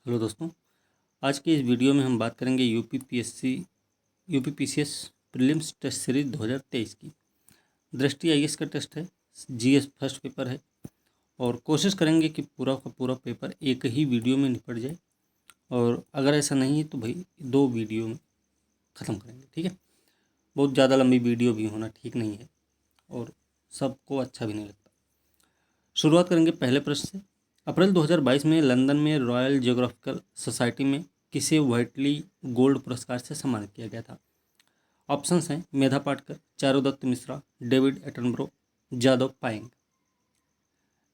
Hello दोस्तों, आज के इस वीडियो में हम बात करेंगे यूपीपीसीएस प्रीलिम्स टेस्ट सीरीज 2023 की। दृष्टि आईएएस का टेस्ट है, जीएस फर्स्ट पेपर है और कोशिश करेंगे कि पूरा का पूरा पेपर एक ही वीडियो में निपट जाए। और अगर ऐसा नहीं है तो भाई 2 वीडियो में ख़त्म करेंगे, ठीक है। बहुत ज़्यादा लंबी वीडियो भी होना ठीक नहीं है और सबको अच्छा भी नहीं लगता। शुरुआत करेंगे पहले प्रश्न से। अप्रैल 2022 में लंदन में रॉयल जियोग्राफिकल सोसाइटी में किसे व्हाइटली गोल्ड पुरस्कार से सम्मानित किया गया था? ऑप्शंस हैं मेधा पाटकर, चारुदत्त मिश्रा, डेविड एटनबरो, जादव पायेंग।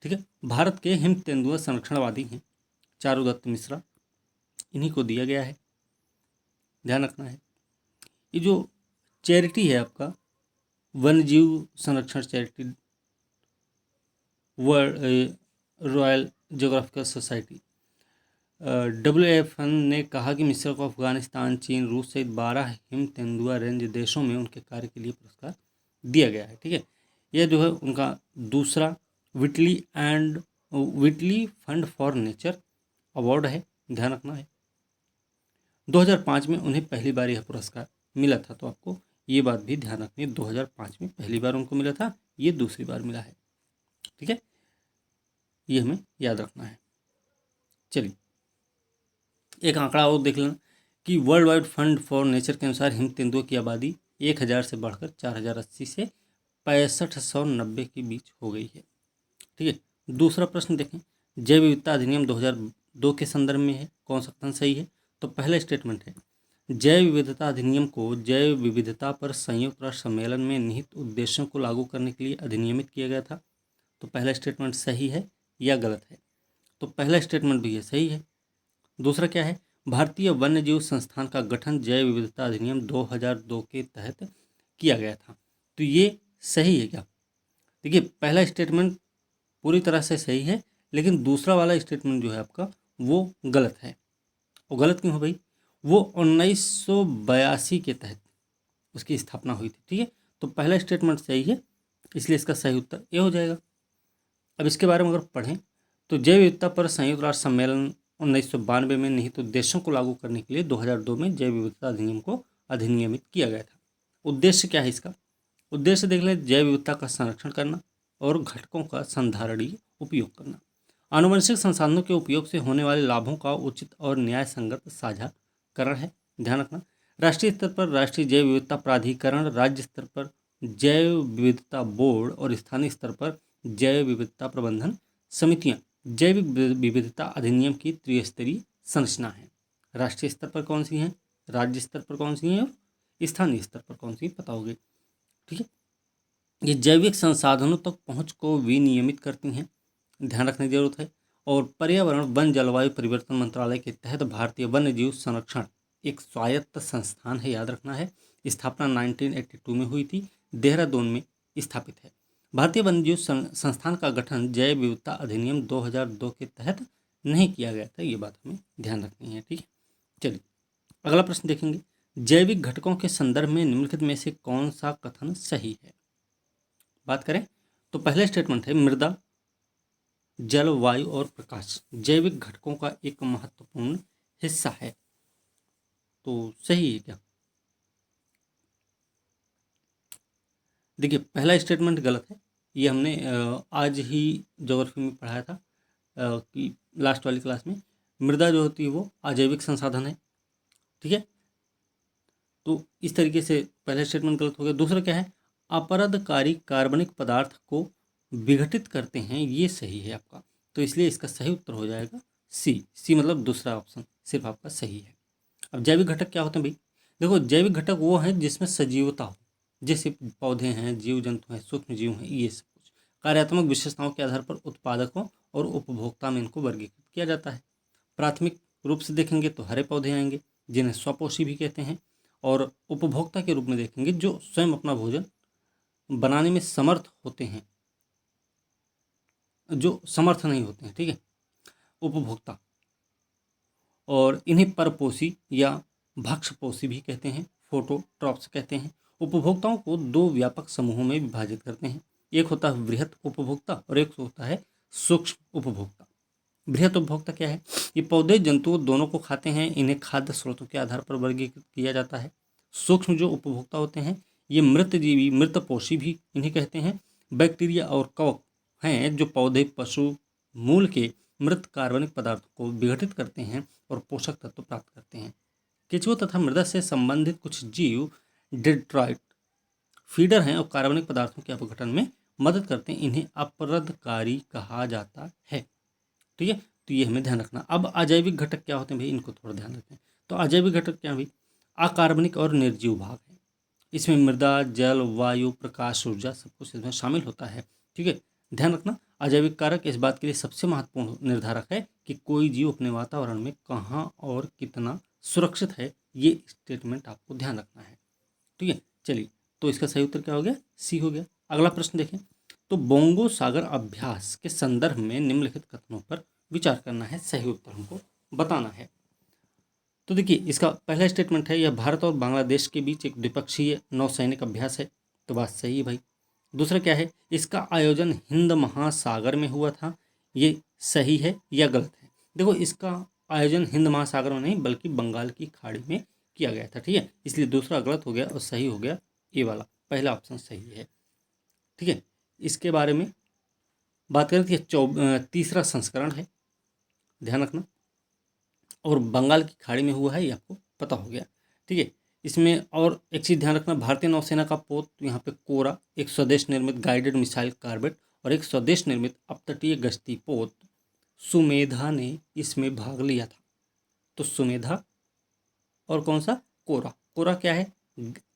ठीक है, भारत के हिम तेंदुआ संरक्षणवादी हैं चारुदत्त मिश्रा, इन्हीं को दिया गया है, ध्यान रखना है। ये जो चैरिटी है आपका वन्यजीव संरक्षण charity world royal geographical society WFN ने कहा कि मिश्रा को अफगानिस्तान, चीन, रूस सहित 12 हिम तेंदुआ रेंज देशों में उनके कार्य के लिए पुरस्कार दिया गया है। ठीक है, यह जो है उनका दूसरा विटली फंड फॉर नेचर अवार्ड है, ध्यान रखना है। 2005 में उन्हें पहली बार यह पुरस्कार मिला था, तो आपको ये बात भी ध्यान रखनी है। 2005 में पहली बार उनको मिला था, ये दूसरी बार मिला है। ठीक है, ये हमें याद रखना है। चलिए एक आंकड़ा और देख लेना कि world wide fund for nature के अनुसार हिम तेंदुआ की आबादी 1000 से बढ़कर 4080 से 6590 के बीच हो गई है। ठीक है, दूसरा प्रश्न देखें, जैव विविधता अधिनियम 2002 के संदर्भ में है, कौन सा कथन सही है? तो पहला स्टेटमेंट है, जैव विविधता अधिनियम को जैव विविधता पर संयुक्त राष्ट्र सम्मेलन में निहित उद्देश्यों को लागू करने के लिए अधिनियमित किया गया था। तो पहला स्टेटमेंट सही है या गलत है? तो पहला स्टेटमेंट भी है, सही है। दूसरा क्या है, भारतीय वन्यजीव संस्थान का गठन जैव विविधता अधिनियम 2002 के तहत किया गया था। तो ये सही है क्या? देखिए पहला स्टेटमेंट पूरी तरह से सही है, लेकिन दूसरा वाला स्टेटमेंट जो है आपका वो गलत है। वो गलत क्यों है भाई? वो 1982 के तहत उसकी स्थापना हुई थी। ठीक है, तो पहला स्टेटमेंट सही है, इसलिए इसका सही उत्तर ये हो जाएगा। अब इसके बारे में अगर पढ़ें तो जैव विविधता पर संयुक्त राष्ट्र सम्मेलन 1992 में निहित उद्देश्यों को लागू करने के लिए 2002 में जैव विविधता अधिनियम को अधिनियमित किया गया था। उद्देश्य क्या है इसका? उद्देश्य देख लें, जैव विविधता का संरक्षण करना और घटकों का संधारणीय उपयोग करना, आनुवंशिक संसाधनों के उपयोग से होने वाले लाभों का उचित और न्याय संगत साझाकरण है, ध्यान रखना। राष्ट्रीय स्तर पर राष्ट्रीय जैव विविधता प्राधिकरण, राज्य स्तर पर जैव विविधता बोर्ड और स्थानीय स्तर पर जैव विविधता प्रबंधन समितियां जैविक विविधता अधिनियम की त्रिस्तरीय संरचना है। राष्ट्रीय स्तर पर कौन सी हैं, राज्य स्तर पर कौन सी हैं और स्थानीय स्तर पर कौन सी, पता होगी। ठीक है, ये जैविक संसाधनों तक पहुंच को विनियमित करती हैं, ध्यान रखने की जरूरत है। और पर्यावरण वन जलवायु परिवर्तन मंत्रालय के तहत भारतीय वन्यजीव संरक्षण एक स्वायत्त संस्थान है, याद रखना है। स्थापना 1982 में हुई थी, देहरादून में स्थापित है। भारतीय वन्यजीव संस्थान का गठन जैव विविधता अधिनियम 2002 के तहत नहीं किया गया था, ये बात हमें ध्यान रखनी है। ठीक है, चलिए अगला प्रश्न देखेंगे, जैविक घटकों के संदर्भ में निम्नलिखित में से कौन सा कथन सही है? बात करें तो पहला स्टेटमेंट है, मृदा, जल, वायु और प्रकाश जैविक घटकों का एक महत्वपूर्ण हिस्सा है। तो सही है क्या? देखिए पहला स्टेटमेंट गलत है, ये हमने आज ही ज्योग्राफी में पढ़ाया था कि लास्ट वाली क्लास में मृदा जो होती है वो अजैविक संसाधन है। ठीक है, तो इस तरीके से पहला स्टेटमेंट गलत हो गया। दूसरा क्या है, अपरदकारी कार्बनिक पदार्थ को विघटित करते हैं, ये सही है आपका। तो इसलिए इसका सही उत्तर हो जाएगा सी मतलब दूसरा ऑप्शन सिर्फ आपका सही है। अब जैविक घटक क्या होते हैं भाई? देखो जैविक घटक वो हैं जिसमें सजीवता हो, जैसे पौधे हैं, जीव जंतु हैं, सूक्ष्म जीव हैं, ये सब कुछ। कार्यात्मक विशेषताओं के आधार पर उत्पादकों और उपभोक्ता में इनको वर्गीकृत किया जाता है। प्राथमिक रूप से देखेंगे तो हरे पौधे आएंगे जिन्हें स्वपोषी भी कहते हैं, और उपभोक्ता के रूप में देखेंगे जो स्वयं अपना भोजन बनाने में समर्थ होते हैं, जो समर्थ नहीं होते हैं। ठीक है, उपभोक्ता, और इन्हें परपोषी या भक्षपोषी भी कहते हैं, फोटोट्रॉप्स कहते हैं। उपभोक्ताओं को 2 व्यापक समूहों में विभाजित करते हैं, एक होता है वृहत उपभोक्ता और एक होता है सूक्ष्म उपभोक्ता। बृहत उपभोक्ता क्या है? ये पौधे जंतुओं दोनों को खाते हैं, इन्हें खाद्य स्रोतों के आधार पर वर्गीकृत किया जाता है। सूक्ष्म जो उपभोक्ता होते हैं ये मृत जीवी, मृतपोषी भी इन्हें कहते हैं। बैक्टीरिया और कवक हैं जो पौधे, पशु मूल के मृत कार्बनिक पदार्थों को विघटित करते हैं और पोषक तत्व प्राप्त करते हैं। केंचुआ तथा मृदा से संबंधित कुछ जीव डेट्राइट फीडर हैं और कार्बनिक पदार्थों के अपघटन में मदद करते हैं, इन्हें अपरदकारी कहा जाता है। ठीक है, तो ये हमें ध्यान रखना। अब अजैविक घटक क्या होते हैं भाई, इनको थोड़ा ध्यान रखें। तो अजैविक घटक क्या भाई? अकार्बनिक और निर्जीव भाग है। इसमें मृदा, जल, वायु, प्रकाश, ऊर्जा सब कुछ इसमें शामिल होता है। ठीक है, ध्यान रखना। अजैविक कारक इस बात के लिए सबसे महत्वपूर्ण निर्धारक है कि कोई जीव अपने वातावरण में कहाँ और कितना सुरक्षित है। ये स्टेटमेंट आपको ध्यान रखना है। ठीक है, चलिए, तो इसका सही उत्तर क्या हो गया? सी हो गया। अगला प्रश्न देखें। तो बोंगो सागर अभ्यास के संदर्भ में निम्नलिखित कथनों पर विचार करना है, सही उत्तर हमको बताना है। तो देखिए, इसका पहला स्टेटमेंट है, यह भारत और बांग्लादेश के बीच एक द्विपक्षीय नौसैनिक अभ्यास है। तो बात सही है भाई। दूसरा क्या है? इसका आयोजन हिंद महासागर में हुआ था। ये सही है या गलत है? देखो, इसका आयोजन हिंद महासागर में नहीं बल्कि बंगाल की खाड़ी में किया गया था। ठीक है, इसलिए दूसरा गलत हो गया और सही हो गया ए वाला, पहला ऑप्शन सही है। ठीक है, इसके बारे में बात करें तो ये तीसरा संस्करण है, ध्यान रखना। और बंगाल की खाड़ी में हुआ है, ये आपको पता हो गया। ठीक है, इसमें और एक चीज़ ध्यान रखना, भारतीय नौसेना का पोत यहाँ पे कोरा, एक स्वदेश निर्मित गाइडेड मिसाइल कार्बेट और एक स्वदेश निर्मित अपतटीय गश्ती पोत सुमेधा ने इसमें भाग लिया था। तो सुमेधा और कौन सा? कोरा। कोरा क्या है?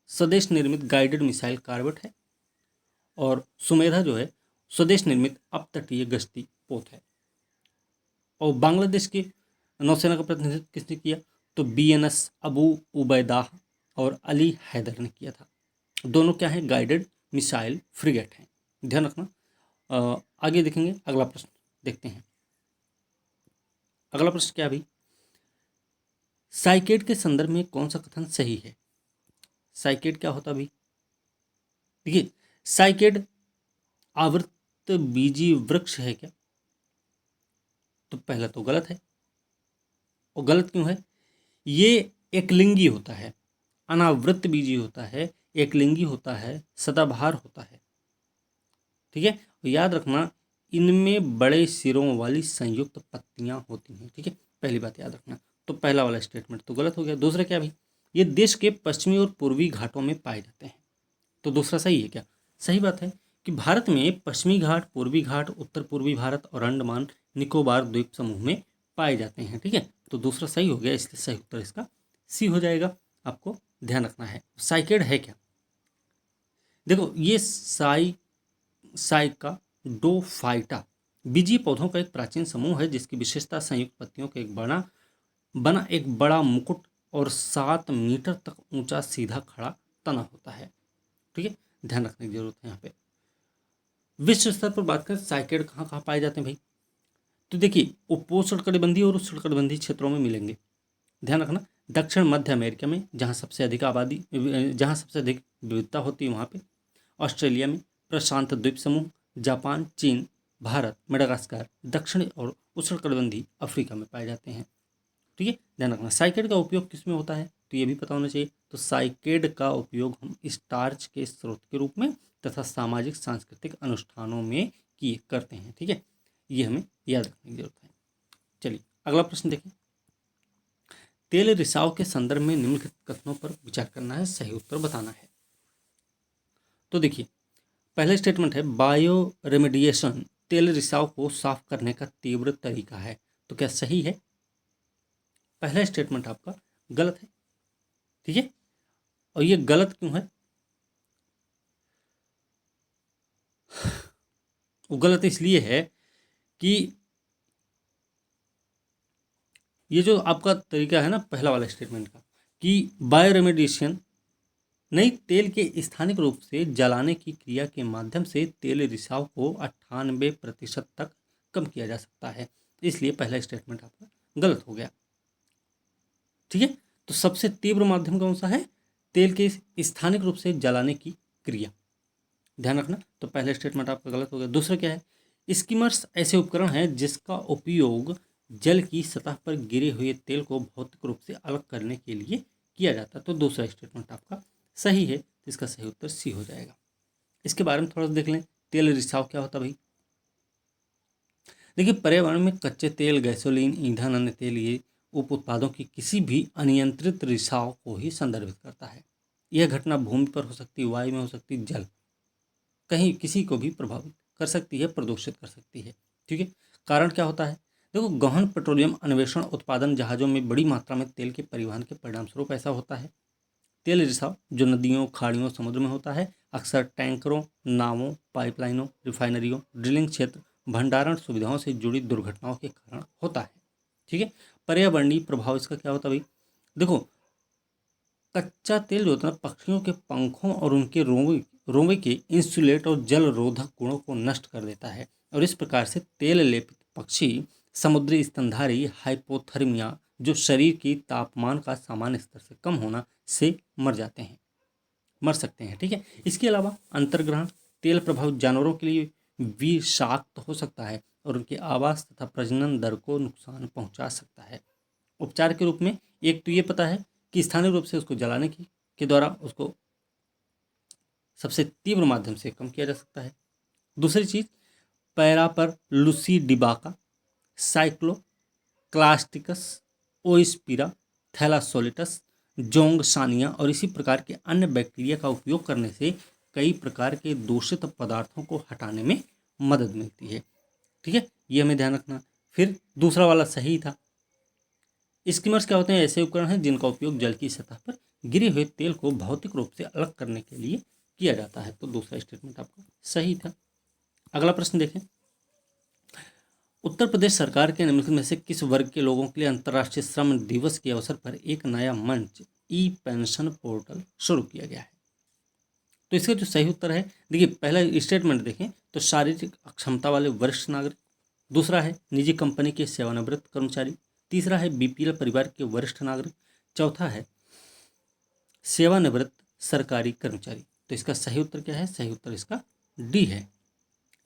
स्वदेश निर्मित गाइडेड मिसाइल कार्बेट है और सुमेधा जो है स्वदेश निर्मित अपतटीय गश्ती पोत है। और बांग्लादेश की नौसेना का प्रतिनिधित्व किसने किया? तो बीएनएस अबू उबैदाह और अली हैदर ने किया था। दोनों क्या है? गाइडेड मिसाइल फ्रिगेट हैं, ध्यान रखना। आगे देखेंगे, अगला प्रश्न देखते हैं। अगला प्रश्न क्या भी? साइकेड के संदर्भ में कौन सा कथन सही है? साइकेड क्या होता भी? देखिए, साइकेड आवृत बीजी वृक्ष है क्या? तो पहला तो गलत है। और गलत क्यों है? ये एकलिंगी होता है, अनावृत बीजी होता है, एकलिंगी होता है, सदाबहार होता है। ठीक है, याद रखना, इनमें बड़े सिरों वाली संयुक्त पत्तियां होती हैं। ठीक है, पहली बात याद रखना। तो पहला वाला स्टेटमेंट तो गलत हो गया। दूसरा क्या भाई? ये देश के पश्चिमी और पूर्वी घाटों में पाए जाते हैं। तो दूसरा सही है क्या? सही बात है कि भारत में पश्चिमी घाट, पूर्वी घाट, उत्तर पूर्वी भारत और अंडमान निकोबार द्वीप समूह में पाए जाते हैं। ठीक है, तो दूसरा सही हो गया, इसलिए सही उत्तर इसका सी हो जाएगा। आपको ध्यान रखना है। साइकेड है क्या? देखो, ये साइकाडोफाइटा बीजीय पौधों का एक प्राचीन समूह है जिसकी विशेषता संयुक्त पत्तियों के एक बना एक बड़ा मुकुट और 7 मीटर तक ऊंचा सीधा खड़ा तना होता है। ठीक है, ध्यान रखने की जरूरत है यहाँ पे। विश्व स्तर पर बात करें साइकेड कहाँ कहाँ पाए जाते हैं भाई? तो देखिए, उपोष्णकटिबंधीय और उष्णकटिबंधीय क्षेत्रों में मिलेंगे, ध्यान रखना। दक्षिण मध्य अमेरिका में जहाँ सबसे अधिक जहाँ सबसे अधिक विविधता होती है वहाँ पे, ऑस्ट्रेलिया में, प्रशांत द्वीप समूह, जापान, चीन, भारत, मेडागास्कर, दक्षिण और उष्णकटिबंधीय अफ्रीका में पाए जाते हैं। ठीक है, ध्यान रखना। साइकेड का उपयोग किस में होता है? तो ये भी पता होना चाहिए। तो साइकेड का उपयोग हम स्टार्च के स्रोत के रूप में तथा सामाजिक सांस्कृतिक अनुष्ठानों में किए करते हैं। ठीक है, ये हमें याद रखने की जरूरत है। चलिए, अगला प्रश्न देखें। तेल रिसाव के संदर्भ में निम्नलिखित कथनों पर विचार करना है, सही उत्तर बताना है। तो देखिए, पहला स्टेटमेंट है, बायो रेमेडिएशन तेल रिसाव को साफ करने का तीव्र तरीका है। तो क्या सही है? पहला स्टेटमेंट आपका गलत है। ठीक है, और ये गलत क्यों है? वो गलत इसलिए है कि ये जो आपका तरीका है ना, पहला वाला स्टेटमेंट का, कि बायो रेमेडिएशन नई तेल के स्थानिक रूप से जलाने की क्रिया के माध्यम से तेल रिसाव को 98% तक कम किया जा सकता है। इसलिए पहला स्टेटमेंट आपका गलत हो गया। ठीक है, तो सबसे तीव्र माध्यम कौन सा है? तेल के स्थानिक रूप से जलाने की क्रिया, ध्यान रखना। तो पहला स्टेटमेंट आपका गलत हो गया। दूसरा क्या है? स्कीमर्स ऐसे उपकरण हैं जिसका उपयोग जल की सतह पर गिरे हुए तेल को भौतिक रूप से अलग करने के लिए किया जाता है। तो दूसरा स्टेटमेंट आपका सही है, इसका सही उत्तर सी हो जाएगा। इसके बारे में थोड़ा सा देख लें, तेल रिसाव क्या होता है भाई। देखिए, पर्यावरण में कच्चे तेल, गैसोलीन, ईंधन, अन्य तेलीय उप उत्पादों की किसी भी अनियंत्रित रिसाव को ही संदर्भित करता है। यह घटना भूमि पर हो सकती है, वायु में हो सकती है, जल कहीं किसी को भी प्रभावित कर सकती है, प्रदूषित कर सकती है। ठीक है, कारण क्या होता है। देखो, गहन पेट्रोलियम अन्वेषण उत्पादन जहाज़ों में बड़ी मात्रा में तेल के परिवहन के परिणामस्वरूप ऐसा होता है। तेल रिसाव जो नदियों, खाड़ियों, समुद्र में होता है, अक्सर टैंकरों, नावों, पाइपलाइनों, रिफाइनरियों, ड्रिलिंग क्षेत्र, भंडारण सुविधाओं से जुड़ी दुर्घटनाओं के कारण होता है। ठीक है, पर्यावरणीय प्रभाव इसका क्या होता है भाई। देखो, कच्चा तेल जो होता है पक्षियों के पंखों और उनके रोवे रोवे के इंसुलेट और जल रोधक गुणों को नष्ट कर देता है, और इस प्रकार से तेल लेपित पक्षी समुद्री स्तनधारी हाइपोथर्मिया, जो शरीर की तापमान का सामान्य स्तर से कम होना, से मर सकते हैं। ठीक है, इसके अलावा अंतर्ग्रहण तेल प्रभावित जानवरों के लिए विषाक्त हो सकता है और उनके आवास तथा प्रजनन दर को नुकसान पहुंचा सकता है। उपचार के रूप में एक तो ये पता है कि स्थानीय रूप से उसको जलाने के द्वारा उसको सबसे तीव्र माध्यम से कम किया जा सकता है। दूसरी चीज, पैरा पर लुसीडिबाका, साइक्लोक्लास्टिकस, ओइस्पिरा, थैलासोलिटस, जोंगसानिया और इसी प्रकार के अन्य बैक्टीरिया का उपयोग करने से कई प्रकार के दूषित पदार्थों को हटाने में मदद मिलती है। ठीक है, ये हमें ध्यान रखना। फिर दूसरा वाला सही था। स्कीमर्स क्या होते हैं, ऐसे उपकरण हैं जिनका उपयोग जल की सतह पर गिरे हुए तेल को भौतिक रूप से अलग करने के लिए किया जाता है। तो दूसरा स्टेटमेंट आपका सही था। अगला प्रश्न देखें, उत्तर प्रदेश सरकार के निम्नलिखित में से किस वर्ग के लोगों के लिए अंतर्राष्ट्रीय श्रम दिवस के अवसर पर एक नया मंच ई पेंशन पोर्टल शुरू किया गया है। तो इसका जो सही उत्तर है, देखिए पहला स्टेटमेंट देखें तो शारीरिक अक्षमता वाले वरिष्ठ नागरिक, दूसरा है निजी कंपनी के सेवानिवृत्त कर्मचारी, तीसरा है बीपीएल परिवार के वरिष्ठ नागरिक, चौथा है सेवानिवृत्त सरकारी कर्मचारी। तो इसका सही उत्तर क्या है, सही उत्तर इसका डी है।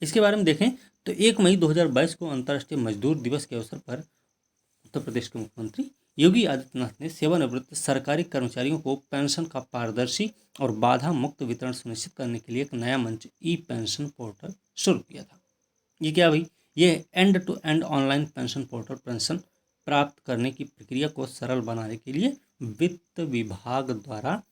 इसके बारे में देखें तो 1 मई 2022 को अंतर्राष्ट्रीय मजदूर दिवस के अवसर पर उत्तर प्रदेश के मुख्यमंत्री योगी आदित्यनाथ ने सेवानिवृत्त सरकारी कर्मचारियों को पेंशन का पारदर्शी और बाधा मुक्त वितरण सुनिश्चित करने के लिए एक नया मंच ई पेंशन पोर्टल शुरू किया था। ये क्या भाई, ये end to end online pension portal pension प्राप्त करने की प्रक्रिया को सरल बनाने के लिए वित्त विभाग द्वारा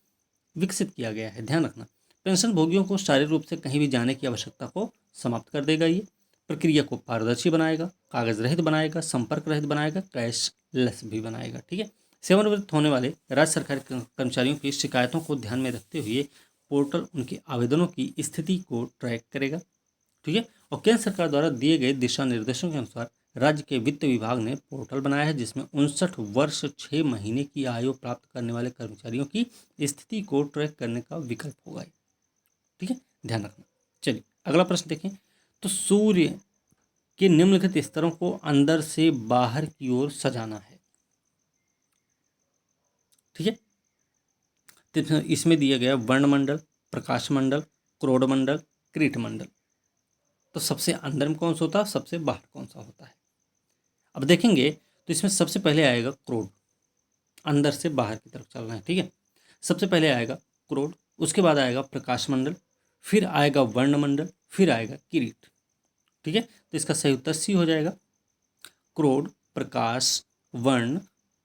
विकसित किया गया है। ध्यान रखना, पेंशन भोगियों को शारीरिक रूप से कहीं भी जाने की आवश्यकता को समाप्त कर देगा। ये प्रक्रिया को पारदर्शी बनाएगा, कागज रहित बनाएगा, संपर्क रहित बनाएगा, कैशलेस भी बनाएगा। ठीक है, सेवानिवृत्त होने वाले राज्य सरकारी कर्मचारियों की शिकायतों को ध्यान में रखते हुए पोर्टल उनके आवेदनों की स्थिति को ट्रैक करेगा। ठीक है, और केंद्र सरकार द्वारा दिए गए दिशा निर्देशों के अनुसार राज्य के वित्त विभाग ने पोर्टल बनाया है, जिसमें 59 वर्ष 6 महीने की आयु प्राप्त करने वाले कर्मचारियों की स्थिति को ट्रैक करने का विकल्प होगा। ठीक है, ध्यान रखना। चलिए अगला प्रश्न देखें, तो सूर्य के निम्नलिखित स्तरों को अंदर से बाहर की ओर सजाना है। ठीक है, तो इसमें दिया गया वर्णमंडल, प्रकाश मंडल, क्रोड मंडल, क्रीट मंडल। तो सबसे अंदर में कौन सा होता है, सबसे बाहर कौन सा होता है। अब देखेंगे तो इसमें सबसे पहले आएगा क्रोड, अंदर से बाहर की तरफ चलना है। ठीक है, सबसे पहले आएगा क्रोड, उसके बाद आएगा प्रकाश मंडल, फिर आएगा वर्णमंडल, फिर आएगा किरीट। ठीक है, तो इसका सही उत्तर सी हो जाएगा, क्रोड, प्रकाश, वर्ण,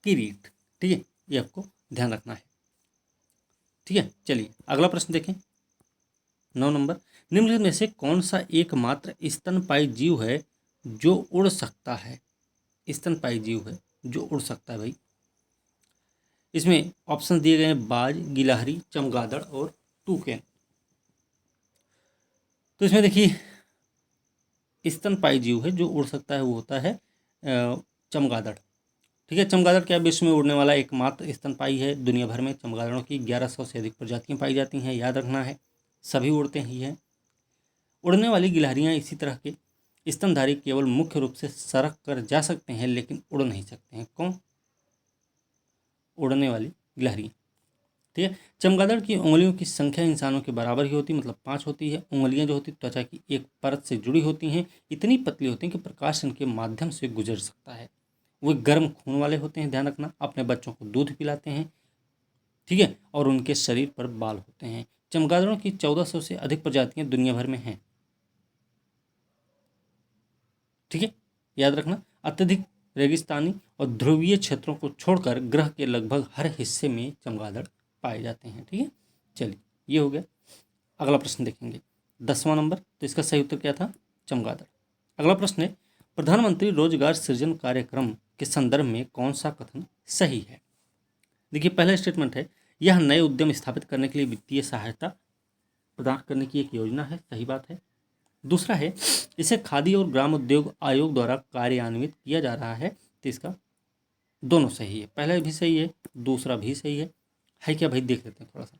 किरीट। ठीक है, ये आपको ध्यान रखना है। ठीक है, चलिए अगला प्रश्न देखें, 9 नंबर, निम्नलिखित में से कौन सा एकमात्र स्तनपायी जीव है जो उड़ सकता है। स्तनपायी जीव है जो उड़ सकता है भाई। इसमें ऑप्शन दिए गए हैं बाज, गिलहरी, चमगादड़ और टूकन। तो इसमें देखिए स्तनपायी जीव है जो उड़ सकता है, वो होता है चमगादड़। ठीक है, चमगादड़ क्या विश्व में उड़ने वाला एकमात्र स्तनपायी है। दुनिया भर में चमगादड़ों की 1100 से अधिक प्रजातियां पाई जाती हैं, याद रखना है, सभी उड़ते ही हैं। उड़ने वाली गिलहरियां इसी तरह के स्तनधारी केवल मुख्य रूप से सरक कर जा सकते हैं, लेकिन उड़ नहीं सकते हैं। कौन? उड़ने वाली गिलहरियां। ठीक है। चमगादड़ की उंगलियों की संख्या इंसानों के बराबर ही होती है, मतलब 5 होती है। उंगलियां जो होती त्वचा की एक परत से जुड़ी होती हैं, इतनी पतली होती हैं कि प्रकाश इनके माध्यम से गुजर सकता है। वे गर्म खून वाले होते हैं, ध्यान रखना। अपने बच्चों को दूध पिलाते हैं, ठीक है, और उनके शरीर पर बाल होते हैं। चमगादड़ों की 1400 से अधिक प्रजातियां दुनिया भर में हैं, ठीक है, याद रखना। अत्यधिक रेगिस्तानी और ध्रुवीय क्षेत्रों को छोड़कर ग्रह के लगभग हर हिस्से में चमगादड़ पाए जाते हैं, ठीक है। चलिए, ये हो गया। अगला प्रश्न देखेंगे, 10वां नंबर। तो इसका सही उत्तर क्या था? चमगादड़। अगला प्रश्न है, प्रधानमंत्री रोजगार सृजन कार्यक्रम के संदर्भ में कौन सा कथन सही है? देखिए, पहला स्टेटमेंट है, यह नए उद्यम स्थापित करने के लिए वित्तीय सहायता प्रदान करने की एक योजना है, सही बात है। दूसरा है, इसे खादी और ग्राम उद्योग आयोग द्वारा कार्यान्वित किया जा रहा है, तो इसका दोनों सही है, पहला भी सही है, दूसरा भी सही है क्या भाई? देख लेते हैं थोड़ा सा।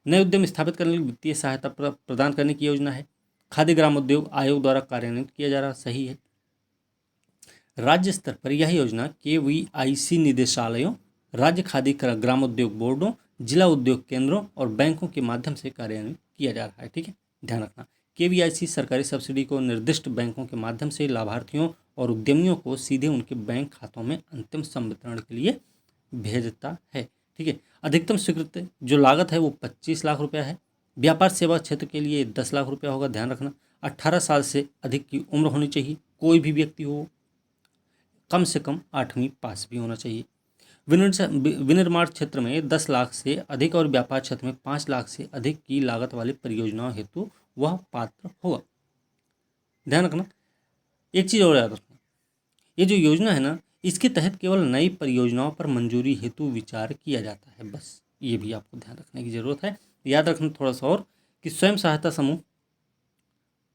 नए उद्यम स्थापित करने के लिए वित्तीय सहायता प्रदान करने की योजना है, खादी ग्राम उद्योग आयोग द्वारा कार्यान्वित किया जा रहा, सही है। राज्य स्तर पर यह योजना KVIC निदेशालयों, राज्य खादी ग्राम उद्योग बोर्डों, जिला उद्योग केंद्रों और बैंकों के माध्यम से कार्यान्वित किया जा रहा है, ठीक है, ध्यान रखना। KVIC सरकारी सब्सिडी को निर्दिष्ट बैंकों के माध्यम से लाभार्थियों और उद्यमियों को सीधे उनके बैंक खातों में अंतिम संवितरण के लिए भेजता है, ठीक है। अधिकतम स्वीकृत जो लागत है वो 25 लाख रुपया है। व्यापार सेवा क्षेत्र के लिए 10 लाख रुपया होगा, ध्यान रखना। 18 साल से अधिक की उम्र होनी चाहिए, कोई भी व्यक्ति हो, कम से कम 8वीं पास भी होना चाहिए। विनिर्माण क्षेत्र में 10 लाख से अधिक और व्यापार क्षेत्र में 5 लाख से अधिक की लागत वाली परियोजनाओं हेतु वह पात्र होगा, ध्यान रखना। एक चीज़ और याद रखना, ये जो योजना है ना, इसके तहत केवल नई परियोजनाओं पर मंजूरी हेतु विचार किया जाता है, बस ये भी आपको ध्यान रखने की जरूरत है। याद रखना थोड़ा सा और, कि स्वयं सहायता समूह,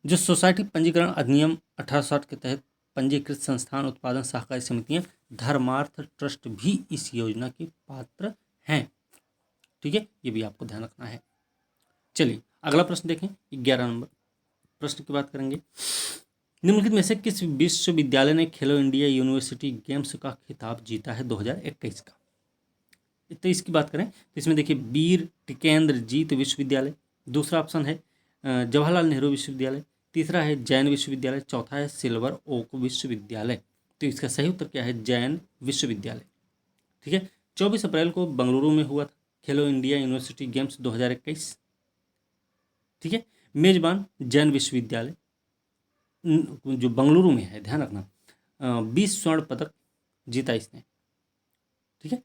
जो सोसाइटी पंजीकरण अधिनियम 1860 के तहत पंजीकृत संस्थान, उत्पादन सहकारी समितियां, धर्मार्थ ट्रस्ट भी इस योजना के पात्र हैं, ठीक है, ये भी आपको ध्यान रखना है। चलिए, अगला प्रश्न देखें, 11 नंबर प्रश्न की बात करेंगे। निम्नलिखित में से किस विश्वविद्यालय ने खेलो इंडिया यूनिवर्सिटी गेम्स का खिताब जीता है 2021 का? तो इसकी बात करें तो इसमें देखिए, वीर टिकेंद्रजीत विश्वविद्यालय, दूसरा ऑप्शन है जवाहरलाल नेहरू विश्वविद्यालय, तीसरा है जैन विश्वविद्यालय, चौथा है सिल्वर ओक विश्वविद्यालय। तो इसका सही उत्तर क्या है? जैन विश्वविद्यालय, ठीक है। 24 अप्रैल को बेंगलुरु में हुआ था खेलो इंडिया यूनिवर्सिटी गेम्स 2021, ठीक है। मेजबान जैन विश्वविद्यालय जो बेंगलुरु में है, ध्यान रखना। 20 स्वर्ण पदक जीता इसने, ठीक है,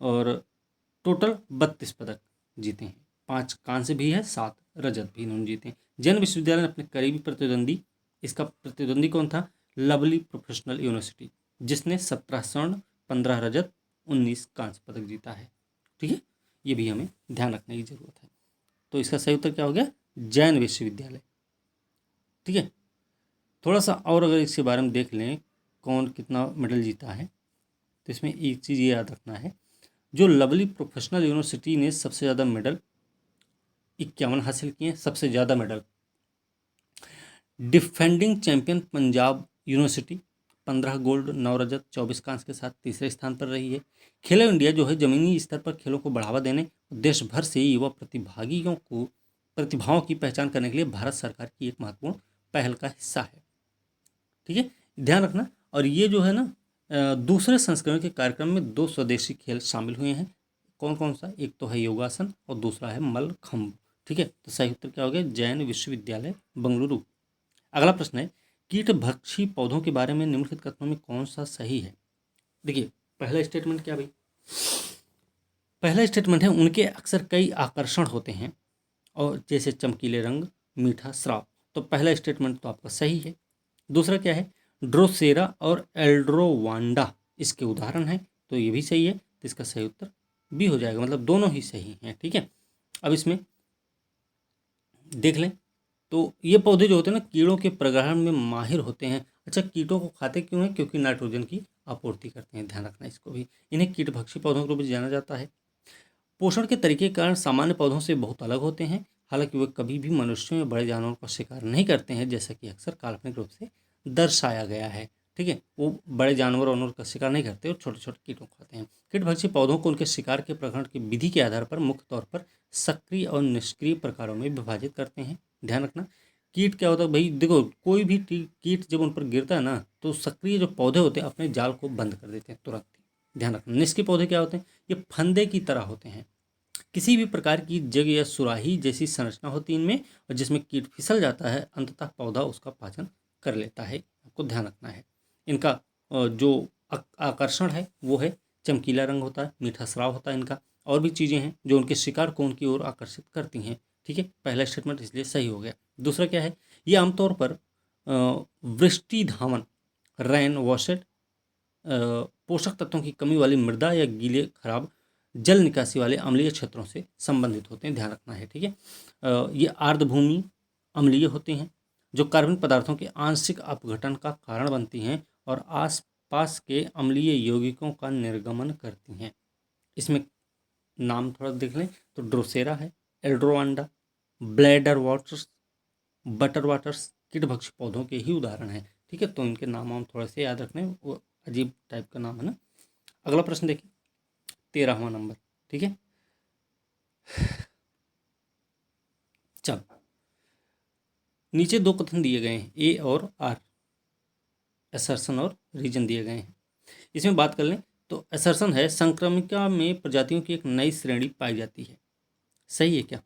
और टोटल 32 पदक जीते हैं, 5 कांस्य भी है, 7 रजत भी इन्होंने जीते हैं। जैन विश्वविद्यालय ने अपने करीबी प्रतिद्वंदी, इसका प्रतिद्वंदी कौन था? लवली प्रोफेशनल यूनिवर्सिटी, जिसने 17 स्वर्ण, 15 रजत, 19 कांस्य पदक जीता है, ठीक है, ये भी हमें ध्यान रखने की जरूरत है। तो इसका सही उत्तर क्या हो गया? जैन विश्वविद्यालय, ठीक है। थोड़ा सा और अगर इसके बारे में देख लें, कौन कितना मेडल जीता है, तो इसमें एक चीज़ ये याद रखना है, जो लवली प्रोफेशनल यूनिवर्सिटी ने सबसे ज़्यादा मेडल 51 हासिल किए हैं, सबसे ज़्यादा medal. Defending champion Punjab university 15 gold, 9 रजत, 24 कांस्य के साथ तीसरे स्थान पर रही है। खेलो इंडिया जो है ज़मीनी स्तर पर खेलों को बढ़ावा देने, देश भर से युवा प्रतिभाओं की पहचान करने के लिए भारत सरकार की एक महत्वपूर्ण पहल का हिस्सा है, ठीक है, ध्यान रखना। और ये जो है ना, दूसरे संस्करण के कार्यक्रम में 2 स्वदेशी खेल शामिल हुए हैं, कौन कौन सा? एक तो है योगासन और दूसरा है मल्लखंब, ठीक है। तो सही उत्तर क्या हो गया? जैन विश्वविद्यालय बेंगलुरु। अगला प्रश्न है, कीटभक्षी पौधों के बारे में निम्नलिखित कथनों में कौन सा सही है? देखिए, पहला स्टेटमेंट क्या भाई? पहला स्टेटमेंट है, उनके अक्सर कई आकर्षण होते हैं, और जैसे चमकीले रंग, मीठा स्राव। तो पहला स्टेटमेंट तो आपका सही है। दूसरा क्या है? ड्रोसेरा और एल्ड्रोवांडा इसके उदाहरण हैं, तो ये भी सही है, तो इसका सही उत्तर भी हो जाएगा, मतलब दोनों ही सही हैं, ठीक है। अब इसमें देख लें तो ये पौधे जो होते हैं ना, कीड़ों के प्रग्रहण में माहिर होते हैं। अच्छा, कीटों को खाते क्यों हैं? क्योंकि नाइट्रोजन की आपूर्ति करते हैं, ध्यान रखना इसको भी। इन्हें कीटभक्षी पौधों के रूप में जाना जाता है। पोषण के तरीके के कारण सामान्य पौधों से बहुत अलग होते हैं, हालांकि वे कभी भी मनुष्यों या बड़े जानवरों का शिकार नहीं करते हैं, जैसा कि अक्सर काल्पनिक रूप से दर्शाया गया है, ठीक है, वो बड़े जानवर वानवर का शिकार नहीं करते और छोटे छोटे कीटों को खाते हैं। कीटभक्षी पौधों को उनके शिकार के प्रकरण की विधि के आधार पर मुख्य तौर पर सक्रिय और निष्क्रिय प्रकारों में विभाजित करते हैं। ध्यान रखना, कीट क्या होता है भाई, देखो कोई भी कीट जब उन पर गिरता है ना तो सक्रिय जो पौधे होते हैं अपने जाल को बंद कर देते हैं तुरंत ही। ध्यान रखना, निष्क्रिय पौधे क्या होते हैं, ये फंदे की तरह होते हैं। किसी भी प्रकार की जग या सुराही जैसी संरचना होती है इनमें, और जिसमें कीट फिसल जाता है अंततः पौधा उसका पाचन कर लेता है। आपको ध्यान रखना है। इनका जो आकर्षण है वो है चमकीला रंग होता है, मीठा स्राव होता है इनका, और भी चीज़ें हैं जो उनके शिकार को उनकी ओर आकर्षित करती हैं। ठीक है, पहला स्टेटमेंट इसलिए सही हो गया। दूसरा क्या है, ये आमतौर पर वृष्टि धावन, रेन वॉशेड, पोषक तत्वों की कमी वाली मृदा या गीले खराब जल निकासी वाले अम्लीय क्षेत्रों से संबंधित होते हैं। ध्यान रखना है। ठीक है, ये आर्द्रभूमि अम्लीय होते हैं जो कार्बनिक पदार्थों के आंशिक अपघटन का कारण बनती हैं और आसपास के अम्लीय यौगिकों का निर्गमन करती हैं। इसमें नाम थोड़ा देख लें तो ड्रोसेरा है, एल्ड्रोवांडा, ब्लैडर वाटर्स, बटर वाटर्स कीटभक्षी पौधों के ही उदाहरण हैं। ठीक है, तो इनके नाम हम थोड़े से याद रखने, वो अजीब टाइप का नाम है ना। अगला प्रश्न देखिए, 13वां नंबर। ठीक है, चल नीचे दो कथन दिए गए हैं, ए और आर, असर्शन और रीजन दिए गए हैं। इसमें बात कर लें तो असर्शन है संक्रमिका में प्रजातियों की एक नई श्रेणी पाई जाती है। सही है क्या?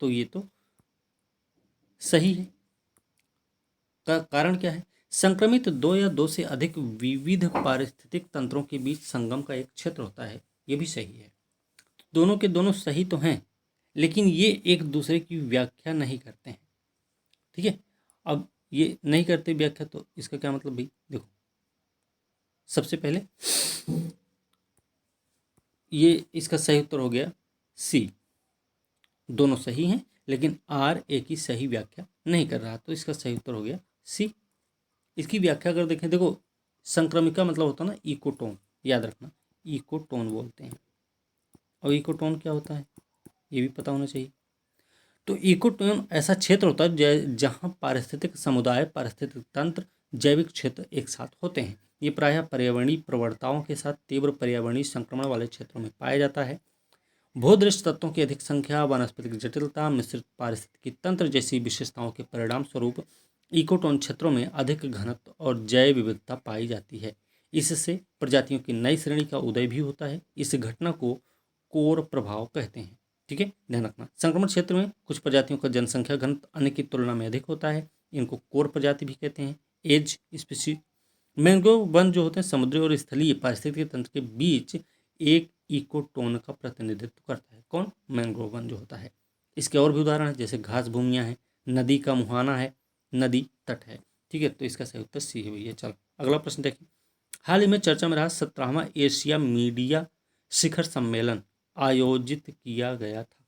तो ये तो सही है। का कारण क्या है, संक्रमित दो या दो से अधिक विविध पारिस्थितिक तंत्रों के बीच संगम का एक क्षेत्र होता है। ये भी सही है। दोनों के दोनों सही तो हैं, लेकिन ये एक दूसरे की व्याख्या नहीं करते हैं। ठीक है, अब ये नहीं करते व्याख्या तो इसका क्या मतलब भाई, देखो सबसे पहले ये इसका सही उत्तर हो गया सी, दोनों सही हैं लेकिन आर ए की सही व्याख्या नहीं कर रहा, तो इसका सही उत्तर हो गया सी। इसकी व्याख्या अगर देखें, देखो संक्रमिका मतलब होता है ना इकोटोन, याद रखना इकोटोन बोलते हैं। और इकोटोन क्या होता है ये भी पता होना चाहिए। तो इकोटोन ऐसा क्षेत्र होता है जहाँ पारिस्थितिक समुदाय, पारिस्थितिक तंत्र, जैविक क्षेत्र एक साथ होते हैं। ये प्रायः पर्यावरणीय प्रवणताओं के साथ तीव्र पर्यावरणीय संक्रमण वाले क्षेत्रों में पाया जाता है। भूदृश्य तत्वों की अधिक संख्या, वनस्पतिक जटिलता, मिश्रित पारिस्थितिकी तंत्र जैसी विशेषताओं के परिणाम स्वरूप इकोटोन क्षेत्रों में अधिक घनत्व और जैव विविधता पाई जाती है। इससे प्रजातियों की नई श्रेणी का उदय भी होता है। इस घटना को कोर प्रभाव कहते हैं। ठीक है, ध्यान रखना, संक्रमण क्षेत्र में कुछ प्रजातियों का जनसंख्या घनत्व अन्य की तुलना में अधिक होता है। इनको कोर प्रजाति भी कहते हैं। एज स्पीसी, मैंग्रोव वन जो होते हैं समुद्री और स्थलीय पारिस्थितिक तंत्र के बीच एक इकोटोन का प्रतिनिधित्व करता है। कौन? मैंग्रोव वन जो होता है। इसके और भी उदाहरण है, जैसे घास भूमियाँ हैं, नदी का मुहाना है, नदी तट है। ठीक है, तो इसका सही उत्तर सी है भैया। चलो अगला प्रश्न देखिए, हाल ही में चर्चा में रहा 17वां एशिया मीडिया शिखर सम्मेलन आयोजित किया गया था।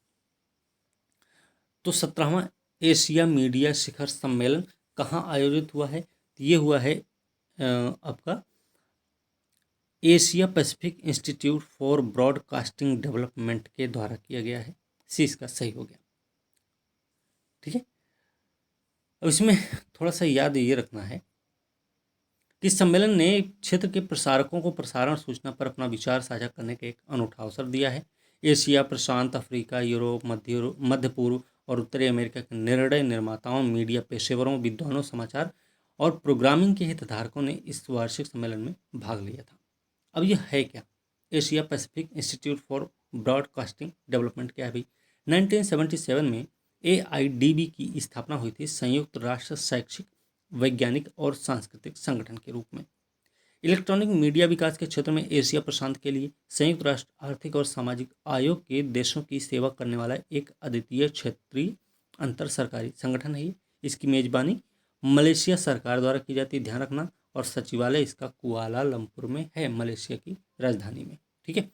तो 17वां एशिया मीडिया शिखर सम्मेलन कहाँ आयोजित हुआ है? ये हुआ है आपका Asia Pacific institute for broadcasting development के द्वारा किया गया है। सी इसका सही हो गया। ठीक है, अब इसमें थोड़ा सा याद ये रखना है कि सम्मेलन ने क्षेत्र के प्रसारकों को प्रसारण सूचना पर अपना विचार साझा करने का एक अनूठा अवसर दिया है। एशिया, प्रशांत, अफ्रीका, यूरोप, मध्य पूर्व और उत्तरी अमेरिका के निर्णय निर्माताओं, मीडिया पेशेवरों, विद्वानों, समाचार और प्रोग्रामिंग के हितधारकों ने इस वार्षिक सम्मेलन में भाग लिया था। अब यह है क्या? Asia Pacific institute for broadcasting development क्या है भाई? 1977 में AIDB की स्थापना हुई थी, संयुक्त राष्ट्र शैक्षिक, वैज्ञानिक और सांस्कृतिक संगठन के रूप में। इलेक्ट्रॉनिक मीडिया विकास के क्षेत्र में एशिया प्रशांत के लिए संयुक्त राष्ट्र आर्थिक और सामाजिक आयोग के देशों की सेवा करने वाला एक अद्वितीय क्षेत्रीय अंतर सरकारी संगठन है। इसकी मेजबानी मलेशिया सरकार द्वारा की जाती है, ध्यान रखना, और सचिवालय इसका कुआलालंपुर में है, मलेशिया की राजधानी में। ठीक है,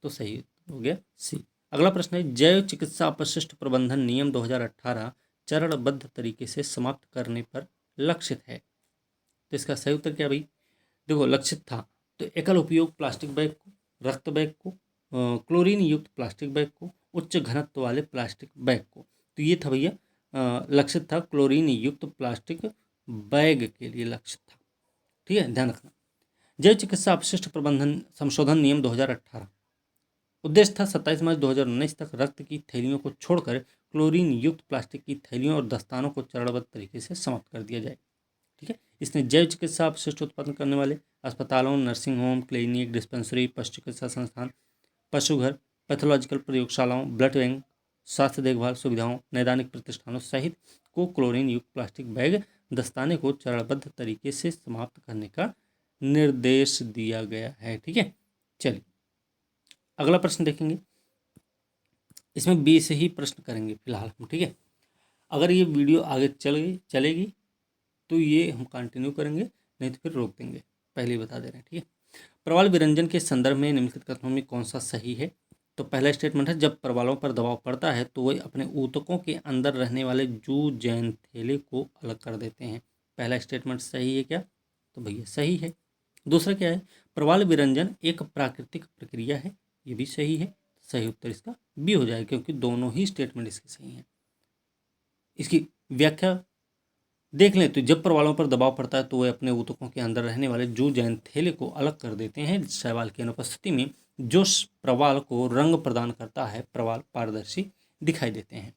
तो सही हो गया सी। अगला प्रश्न है, जैव चिकित्सा अपशिष्ट प्रबंधन नियम 2018 चरणबद्ध तरीके से समाप्त करने पर लक्षित है। तो इसका सही उत्तर क्या भाई? देखो लक्षित था तो एकल उपयोग प्लास्टिक बैग को, रक्त बैग को, क्लोरीन युक्त प्लास्टिक बैग को, उच्च घनत्व वाले प्लास्टिक बैग को। तो ये था भैया लक्षित था क्लोरीन युक्त प्लास्टिक बैग के लिए लक्षित था। ठीक है, ध्यान रखना। जैव चिकित्सा अपशिष्ट प्रबंधन संशोधन नियम 2018, उद्देश्य था 27 मार्च 2019 तक रक्त की थैलियों को छोड़कर क्लोरीन युक्त प्लास्टिक की थैलियों और दस्तानों को चरणबद्ध तरीके से समाप्त कर दिया जाए। ठीक है, इसने जैव चिकित्सा अपशिष्ट उत्पादन करने वाले अस्पतालों, नर्सिंग होम, क्लिनिक, डिस्पेंसरी, पशु चिकित्सा संस्थान, पशु घर, पैथोलॉजिकल प्रयोगशालाओं, ब्लड बैंक, स्वास्थ्य देखभाल सुविधाओं, नैदानिक प्रतिष्ठानों सहित को क्लोरीन युक्त प्लास्टिक बैग दस्ताने को चरणबद्ध तरीके से समाप्त करने का निर्देश दिया गया है। ठीक है, चलिए अगला प्रश्न देखेंगे। इसमें 20 ही प्रश्न करेंगे फिलहाल हम। ठीक है, अगर ये वीडियो आगे चलेगी तो ये हम कंटिन्यू करेंगे, नहीं तो फिर रोक देंगे, पहले ही बता दे रहे हैं। ठीक है, प्रवाल विरंजन के संदर्भ में निम्नलिखित कथनों में कौन सा सही है? तो पहला स्टेटमेंट है, जब प्रवालों पर दबाव पड़ता है तो वे अपने ऊतकों के अंदर रहने वाले जूजैनथेले को अलग कर देते हैं। पहला स्टेटमेंट सही है क्या? तो भैया सही है। दूसरा क्या है? प्रवाल विरंजन एक प्राकृतिक प्रक्रिया है, ये भी सही है। सही उत्तर इसका बी हो जाएगा, क्योंकि दोनों ही स्टेटमेंट इसके सही हैं। इसकी व्याख्या देख लें तो जब प्रवालों पर दबाव पड़ता है तो वे अपने ऊतकों के अंदर रहने वाले जूजैनथेले को अलग कर देते हैं। शैवाल की अनुपस्थिति में जो प्रवाल को रंग प्रदान करता है, प्रवाल पारदर्शी दिखाई देते हैं,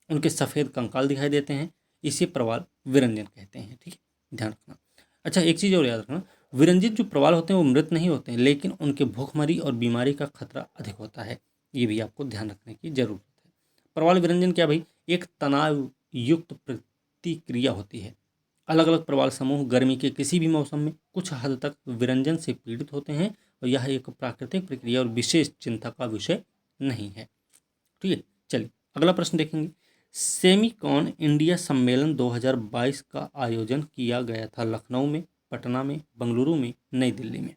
उनके सफ़ेद कंकाल दिखाई देते हैं, इसे प्रवाल विरंजन कहते हैं। ठीक है, ध्यान रखना। अच्छा, एक चीज़ और याद रखना, विरंजित जो प्रवाल होते हैं वो मृत नहीं होते हैं, लेकिन उनके भूखमरी और बीमारी का खतरा अधिक होता है, ये भी आपको ध्यान रखने की जरूरत है। प्रवाल विरंजन क्या भाई? एक तनाव युक्त प्रतिक्रिया होती है। अलग अलग प्रवाल समूह गर्मी के किसी भी मौसम में कुछ हद तक विरंजन से पीड़ित होते हैं और यह एक प्राकृतिक प्रक्रिया और विशेष चिंता का विषय नहीं है। ठीक है, चलिए अगला प्रश्न देखेंगे। सेमिकॉन इंडिया सम्मेलन 2022 का आयोजन किया गया था लखनऊ में, पटना में, बेंगलुरु में, नई दिल्ली में।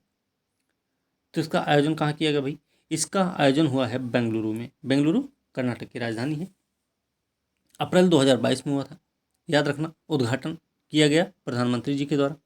तो इसका आयोजन कहाँ किया गया भाई? इसका आयोजन हुआ है बेंगलुरु में। बेंगलुरु कर्नाटक की राजधानी है। अप्रैल 2022 में हुआ था, याद रखना। उद्घाटन किया गया प्रधानमंत्री जी के द्वारा।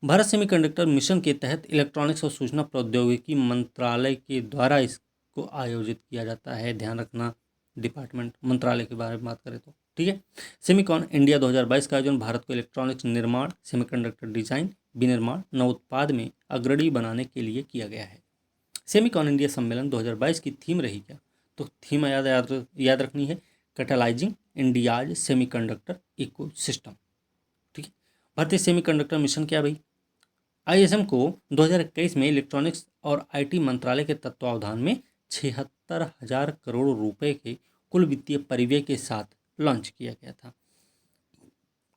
भारत सेमीकंडक्टर मिशन के तहत इलेक्ट्रॉनिक्स और सूचना प्रौद्योगिकी मंत्रालय के द्वारा इसको आयोजित किया जाता है। ध्यान रखना, डिपार्टमेंट मंत्रालय के बारे में बात करें तो। ठीक है, सेमीकॉन इंडिया 2022 का आयोजन भारत को इलेक्ट्रॉनिक्स निर्माण, सेमीकंडक्टर डिजाइन, विनिर्माण, नवोत्पाद में अग्रणी बनाने के लिए किया गया है। सेमीकॉन इंडिया सम्मेलन 2022 की थीम रही क्या? तो थीम याद रखनी है, कैटालाइजिंग इंडियाज सेमीकंडक्टर इकोसिस्टम। ठीक है, भारतीय सेमीकंडक्टर मिशन क्या भाई? आईएसएम को 2021 में इलेक्ट्रॉनिक्स और आईटी मंत्रालय के तत्वावधान में 76,000 करोड़ रुपए के कुल वित्तीय परिव्यय के साथ लॉन्च किया गया था।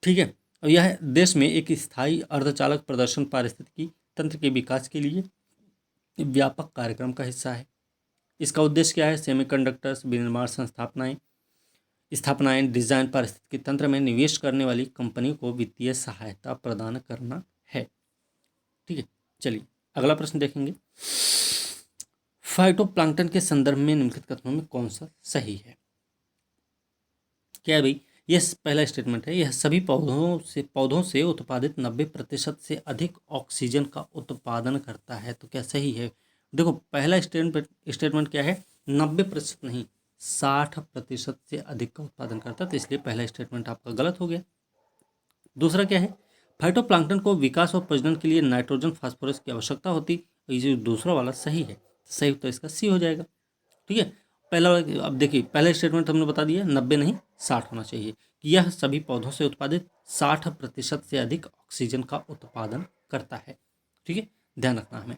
ठीक है, और यह देश में एक स्थायी अर्धचालक प्रदर्शन पारिस्थितिकी तंत्र के विकास के लिए व्यापक कार्यक्रम का हिस्सा है। इसका उद्देश्य क्या है? सेमीकंडक्टर्स विनिर्माण स्थापनाएं डिजाइन पारिस्थितिकी तंत्र में निवेश करने वाली कंपनी को वित्तीय सहायता प्रदान करना है। ठीक है, चलिए अगला प्रश्न देखेंगे। फाइटोप्लैंक्टन के संदर्भ में निम्नलिखित कथनों में कौन सा सही है? क्या है भाई? यह पहला स्टेटमेंट है, यह सभी पौधों से उत्पादित 90% से अधिक ऑक्सीजन का उत्पादन करता है। तो क्या सही है? देखो, पहला स्टेटमेंट क्या है? 90% नहीं, 60% से अधिक का उत्पादन करता है, तो इसलिए पहला स्टेटमेंट आपका गलत हो गया। दूसरा क्या है? फाइटोप्लैंक्टन को विकास और प्रजनन के लिए नाइट्रोजन फास्फोरस की आवश्यकता होती, ये दूसरा वाला सही है। सही तो इसका सी हो जाएगा। ठीक है, पहला, अब देखिए पहला स्टेटमेंट हमने बता दिया 90 नहीं 60 होना चाहिए, कि यह सभी पौधों से उत्पादित 60% से अधिक ऑक्सीजन का उत्पादन करता है। ठीक है, ध्यान रखना हमें।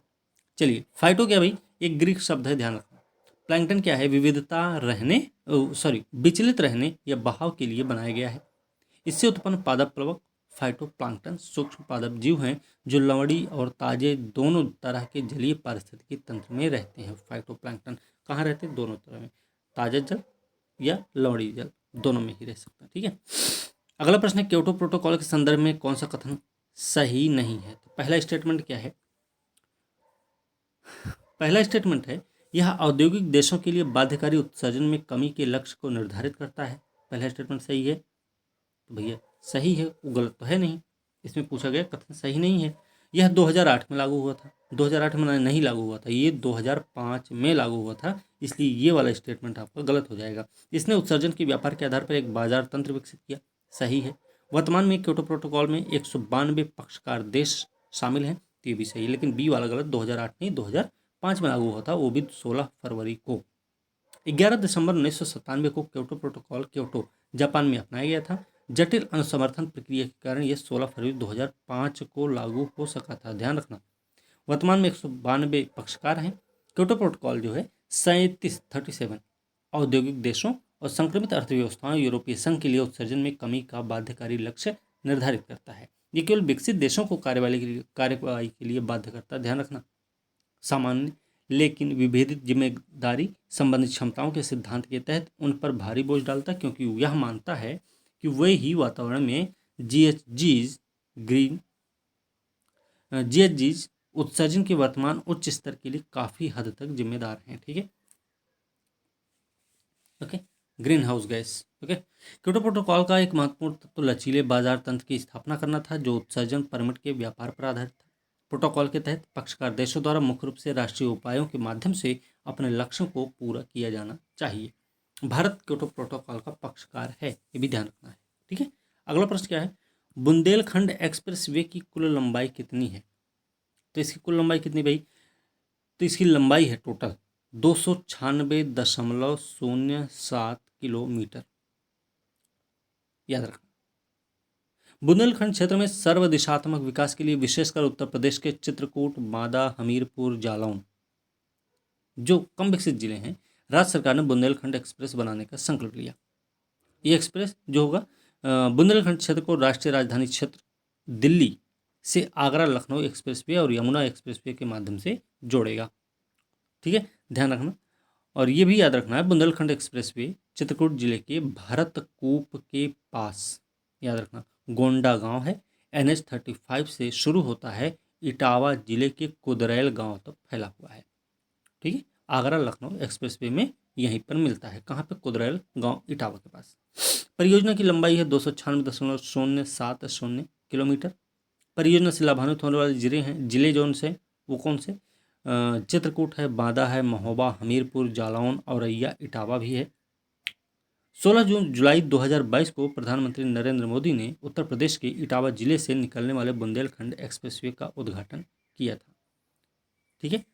चलिए, फाइटो क्या भाई? एक ग्रीक शब्द है, ध्यान रखना। प्लैंक्टन क्या है? विचलित रहने या बहाव के लिए बनाया गया है। इससे उत्पन्न पादप प्लवक फाइटोप्लैंक्टन सूक्ष्म पादप जीव हैं जो लवणी और ताजे दोनों तरह के जलीय पारिस्थितिकी तंत्र में रहते हैं। फाइटोप्लैंक्टन कहाँ रहते हैं? दोनों तरह में, ताजा जल या लवणी जल, दोनों में ही रह सकता है। ठीक है, अगला प्रश्न है, क्योटो प्रोटोकॉल के संदर्भ में कौन सा कथन सही नहीं है? तो पहला स्टेटमेंट क्या है? पहला स्टेटमेंट है, यह औद्योगिक देशों के लिए बाध्यकारी उत्सर्जन में कमी के लक्ष्य को निर्धारित करता है। पहला स्टेटमेंट सही है, तो भैया सही है, वो गलत तो है नहीं। इसमें पूछा गया कथन सही नहीं है। यह 2008 में लागू हुआ था, 2008 में नहीं लागू हुआ था, ये 2005 में लागू हुआ था, इसलिए ये वाला स्टेटमेंट आपका गलत हो जाएगा। इसने उत्सर्जन के व्यापार के आधार पर एक बाजार तंत्र विकसित किया। सही है। वर्तमान में क्योटो प्रोटोकॉल में 192 पक्षकार देश शामिल हैं, तो ये भी सही है। लेकिन बी वाला गलत, 2008 नहीं 2005 में लागू हुआ था, वो भी 16 फरवरी को। 11 दिसंबर 1997 को क्योटो प्रोटोकॉल क्योटो जापान में अपनाया गया था। जटिल अनुसमर्थन प्रक्रिया के कारण यह 16 फरवरी 2005 को लागू हो सका था, ध्यान रखना। वर्तमान में 192 पक्षकार हैं। क्योटो प्रोटोकॉल जो है 37 औद्योगिक देशों और संक्रमित अर्थव्यवस्थाओं यूरोपीय संघ के लिए उत्सर्जन में कमी का बाध्यकारी लक्ष्य निर्धारित करता है। ये केवल विकसित देशों को कार्यवाही के लिए बाध्य करता है, ध्यान रखना। सामान्य लेकिन विभेदित जिम्मेदारी संबंधित क्षमताओं के सिद्धांत के तहत उन पर भारी बोझ डालता है, क्योंकि यह मानता है कि वे ही वातावरण में जीएचजीज उत्सर्जन के वर्तमान उच्च स्तर के लिए काफी हद तक जिम्मेदार हैं। ठीक है, okay. Green house gas, okay. Kyoto protocol का एक महत्वपूर्ण तत्व लचीले बाजार तंत्र की स्थापना करना था, जो उत्सर्जन परमिट के व्यापार पर आधारित था। प्रोटोकॉल के तहत पक्षकार देशों द्वारा मुख्य रूप से राष्ट्रीय उपायों के माध्यम से अपने लक्ष्यों को पूरा किया जाना चाहिए। भारत क्योटो प्रोटोकॉल का पक्षकार है, ये भी ध्यान रखना है। ठीक है, अगला प्रश्न क्या है, बुंदेलखंड एक्सप्रेस वे की कुल लंबाई कितनी है? तो इसकी कुल लंबाई कितनी भाई? तो इसकी लंबाई है टोटल 296.07 किलोमीटर, याद रखना। बुंदेलखंड क्षेत्र में सर्वदिशात्मक विकास के लिए विशेषकर उत्तर प्रदेश के चित्रकूट, बांदा, हमीरपुर, जालौन जो कम विकसित जिले हैं, राज्य सरकार ने बुंदेलखंड एक्सप्रेस बनाने का संकल्प लिया। ये एक्सप्रेस जो होगा बुंदेलखंड क्षेत्र को राष्ट्रीय राजधानी क्षेत्र दिल्ली से आगरा लखनऊ एक्सप्रेसवे और यमुना एक्सप्रेसवे के माध्यम से जोड़ेगा। ठीक है, ध्यान रखना। और ये भी याद रखना है, बुंदेलखंड एक्सप्रेसवे चित्रकूट जिले के भरतकूप के पास, याद रखना, गोंडा गांव है। NH-35 से शुरू होता है, इटावा जिले के कुदरैल गांव तक फैला हुआ है। ठीक है, आगरा लखनऊ एक्सप्रेसवे में यहीं पर मिलता है, कहाँ पे? कुदरैल गांव, इटावा के पास। परियोजना की लंबाई है 296.070 किलोमीटर। परियोजना से लाभान्वित होने वाले जिले जो से वो कौन से? चित्रकूट है, बांदा है, महोबा, हमीरपुर, जालौन, औरैया, इटावा भी है। 16 जुलाई 2022 को प्रधानमंत्री नरेंद्र मोदी ने उत्तर प्रदेश के इटावा जिले से निकलने वाले बुंदेलखंड एक्सप्रेसवे का उद्घाटन किया था। ठीक है,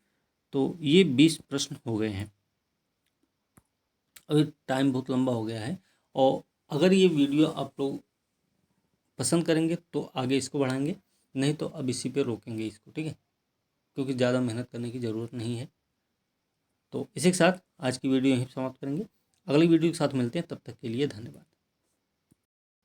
तो ये 20 प्रश्न हो गए हैं। अभी टाइम बहुत लंबा हो गया है, और अगर ये वीडियो आप लोग पसंद करेंगे तो आगे इसको बढ़ाएंगे, नहीं तो अब इसी पे रोकेंगे इसको। ठीक है, क्योंकि ज़्यादा मेहनत करने की ज़रूरत नहीं है। तो इसी के साथ आज की वीडियो यहीं समाप्त करेंगे। अगली वीडियो के साथ मिलते हैं, तब तक के लिए धन्यवाद।